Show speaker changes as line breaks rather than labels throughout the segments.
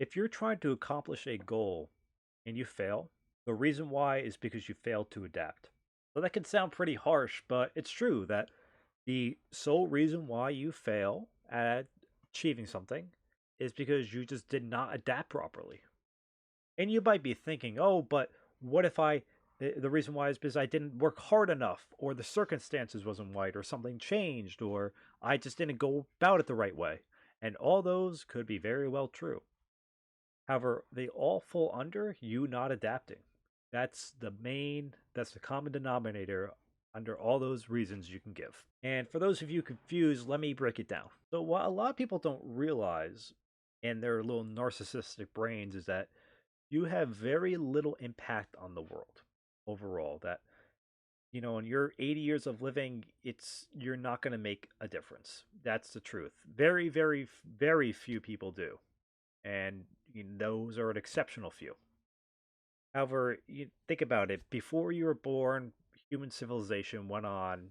If you're trying to accomplish a goal and you fail, the reason why is because you failed to adapt. So that can sound pretty harsh, but it's true that the sole reason why you fail at achieving something is because you just did not adapt properly. And you might be thinking, oh, but what if the reason why is because I didn't work hard enough, or the circumstances wasn't right, or something changed, or I just didn't go about it the right way. And all those could be very well true. However, they all fall under you not adapting. That's the common denominator under all those reasons you can give. And for those of you confused, let me break it down. So, what a lot of people don't realize in their little narcissistic brains is that you have very little impact on the world overall. That, in your 80 years of living, you're not going to make a difference. That's the truth. Very, very, very few people do, and those are an exceptional few. However, you think about it, before you were born, human civilization went on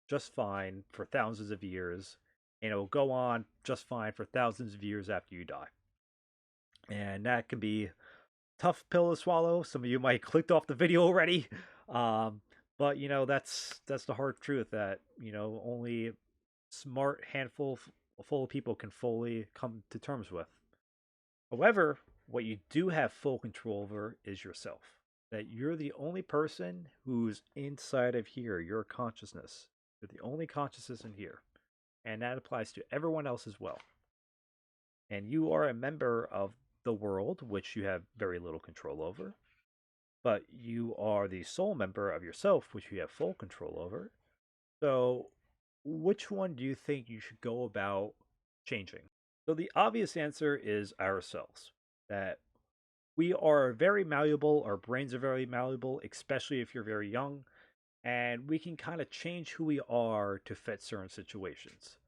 just fine for thousands of years, and it will go on just fine for thousands of years after you die. And that can be a tough pill to swallow. Some of you might clicked off the video already. Um, but that's the hard truth that, only smart handful full of people can fully come to terms with. However, what you do have full control over is yourself. That you're the only person who's inside of here, your consciousness. You're the only consciousness in here. And that applies to everyone else as well. And you are a member of the world, which you have very little control over. But you are the sole member of yourself, which you have full control over. So, which one do you think you should go about changing? So, the obvious answer is ourselves. That we are very malleable, our brains are very malleable, especially if you're very young, and we can kind of change who we are to fit certain situations.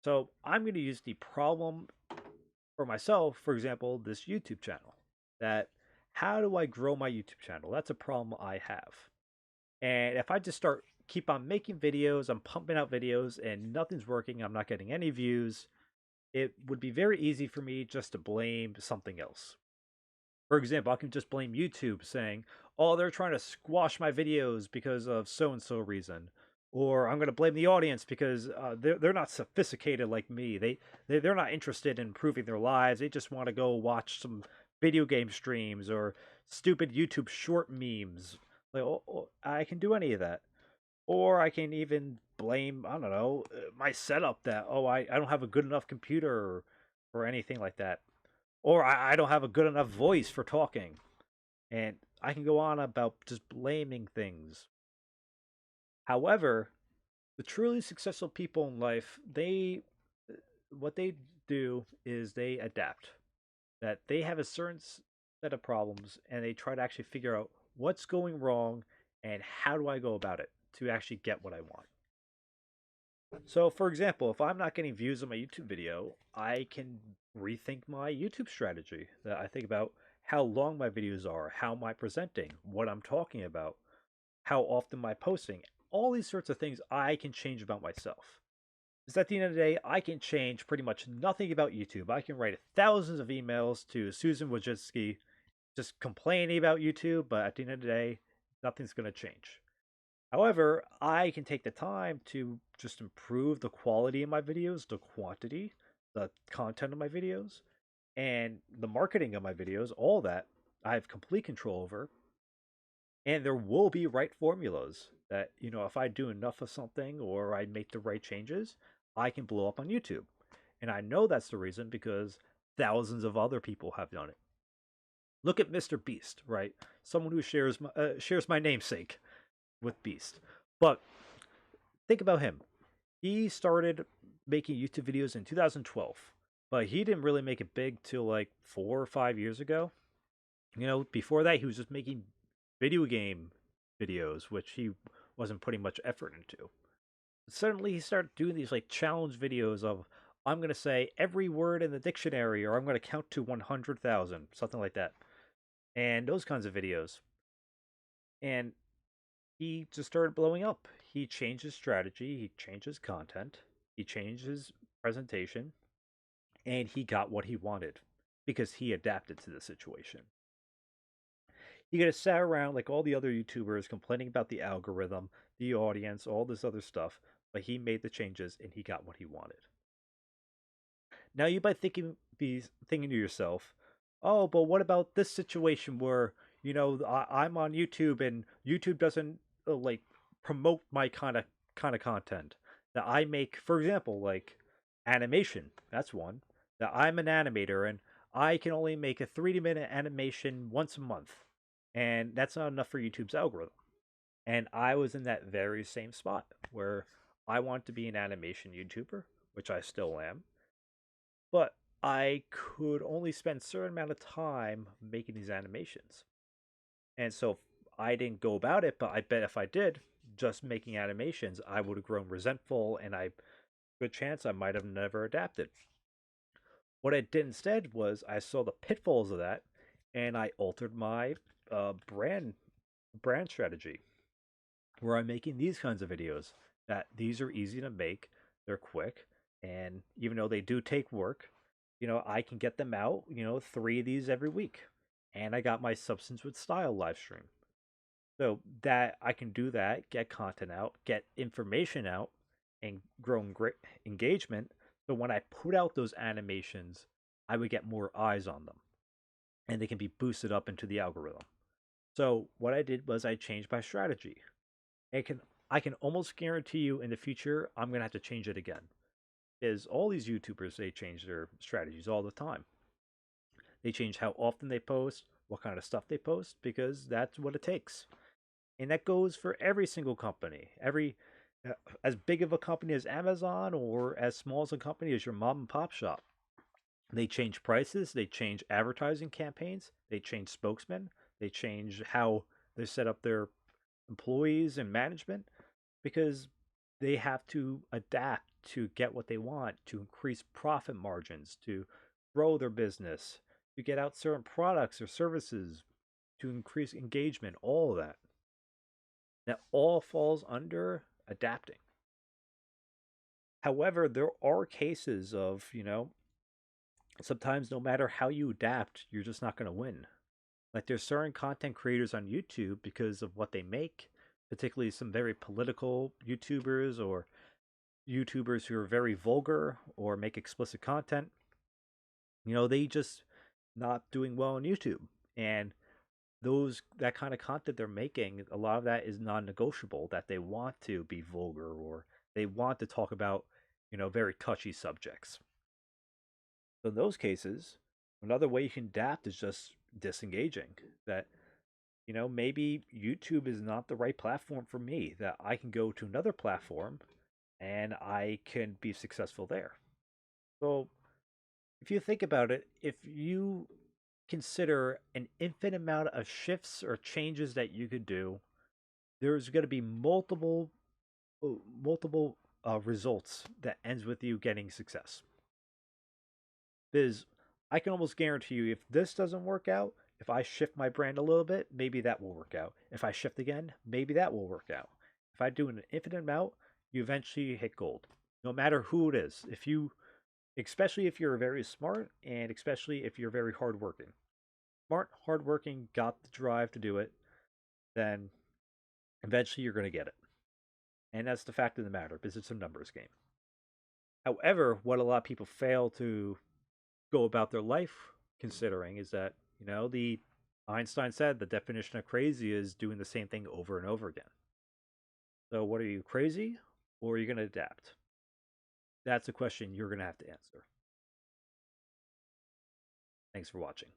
So, I'm going to use the problem for myself, for example, this YouTube channel. That how do I grow my YouTube channel? That's a problem I have. And if I just start keep on making videos, I'm pumping out videos and nothing's working, I'm not getting any views, it would be very easy for me just to blame something else. For example, I can just blame YouTube saying, "Oh, they're trying to squash my videos because of so and so reason." Or I'm going to blame the audience because they're not sophisticated like me. They're not interested in improving their lives. They just want to go watch some video game streams or stupid YouTube short memes. Like, I can do any of that. Or I can even blame, I don't know, my setup that, oh, I don't have a good enough computer or anything like that. Or I don't have a good enough voice for talking. And I can go on about just blaming things. However, the truly successful people in life, what they do is they adapt. That they have a certain set of problems and they try to actually figure out what's going wrong and how do I go about it to actually get what I want. So, for example, if I'm not getting views on my YouTube video, I can rethink my YouTube strategy. That I think about how long my videos are, how am I presenting, what I'm talking about, how often am I posting. All these sorts of things I can change about myself. Because at the end of the day, I can change pretty much nothing about YouTube. I can write thousands of emails to Susan Wojcicki just complaining about YouTube, but at the end of the day, nothing's going to change. However, I can take the time to just improve the quality of my videos, the quantity, the content of my videos, and the marketing of my videos, all that I have complete control over. And there will be right formulas that, if I do enough of something or I make the right changes, I can blow up on YouTube. And I know that's the reason because thousands of other people have done it. Look at Mr. Beast, right? Someone who shares my namesake with Beast. But think about him. He started making YouTube videos in 2012, but he didn't really make it big till like 4 or 5 years ago. Before that, he was just making video game videos, which he wasn't putting much effort into. Suddenly, he started doing these like challenge videos of, I'm going to say every word in the dictionary, or I'm going to count to 100,000, something like that. And those kinds of videos. And he just started blowing up. He changed his strategy, he changed his content, he changed his presentation, and he got what he wanted. because he adapted to the situation. He could have sat around like all the other YouTubers complaining about the algorithm, the audience, all this other stuff, but he made the changes and he got what he wanted. Now you might be thinking to yourself, "Oh, but what about this situation where I'm on YouTube and YouTube doesn't like promote my kind of content that I make? For example, like animation. That's one that I'm an animator and I can only make a 3-minute animation once a month, and that's not enough for YouTube's algorithm." And I was in that very same spot where I want to be an animation YouTuber, which I still am, but I could only spend a certain amount of time making these animations. And so I didn't go about it, but I bet if I did, just making animations, I would have grown resentful and good chance I might have never adapted. What I did instead was I saw the pitfalls of that and I altered my brand strategy where I'm making these kinds of videos that these are easy to make, they're quick, and even though they do take work, I can get them out, 3 of these every week. And I got my Substance with Style live stream. So that I can do that, get content out, get information out, and grow great engagement. So when I put out those animations, I would get more eyes on them and they can be boosted up into the algorithm. So what I did was I changed my strategy. And I can almost guarantee you in the future I'm gonna have to change it again. Is all these YouTubers, they change their strategies all the time. They change how often they post, what kind of stuff they post, because that's what it takes. And that goes for every single company. Every as big of a company as Amazon or as small as a company as your mom and pop shop. They change prices, they change advertising campaigns, they change spokesmen, they change how they set up their employees and management because they have to adapt to get what they want, to increase profit margins, to grow their business, to get out certain products or services, to increase engagement, all of that. That all falls under adapting. However, there are cases of, sometimes no matter how you adapt, you're just not going to win. Like there's certain content creators on YouTube because of what they make, particularly some very political YouTubers or YouTubers who are very vulgar or make explicit content. They just not doing well on YouTube. And that kind of content they're making, a lot of that is non-negotiable, that they want to be vulgar or they want to talk about, very touchy subjects. So in those cases, another way you can adapt is just disengaging. That maybe YouTube is not the right platform for me, that I can go to another platform and I can be successful there. So, if you think about it, if you consider an infinite amount of shifts or changes that you could do, there's going to be multiple results that ends with you getting success. Because I can almost guarantee you, if this doesn't work out, if I shift my brand a little bit, maybe that will work out. If I shift again, maybe that will work out. If I do an infinite amount, you eventually hit gold. No matter who it is. Especially if you're very smart and especially if you're very hardworking. Smart, hardworking, got the drive to do it, then eventually you're going to get it. And that's the fact of the matter, because it's a numbers game. However, what a lot of people fail to go about their life considering is that, the Einstein said the definition of crazy is doing the same thing over and over again. So what are you, crazy or are you going to adapt? That's a question you're going to have to answer. Thanks for watching.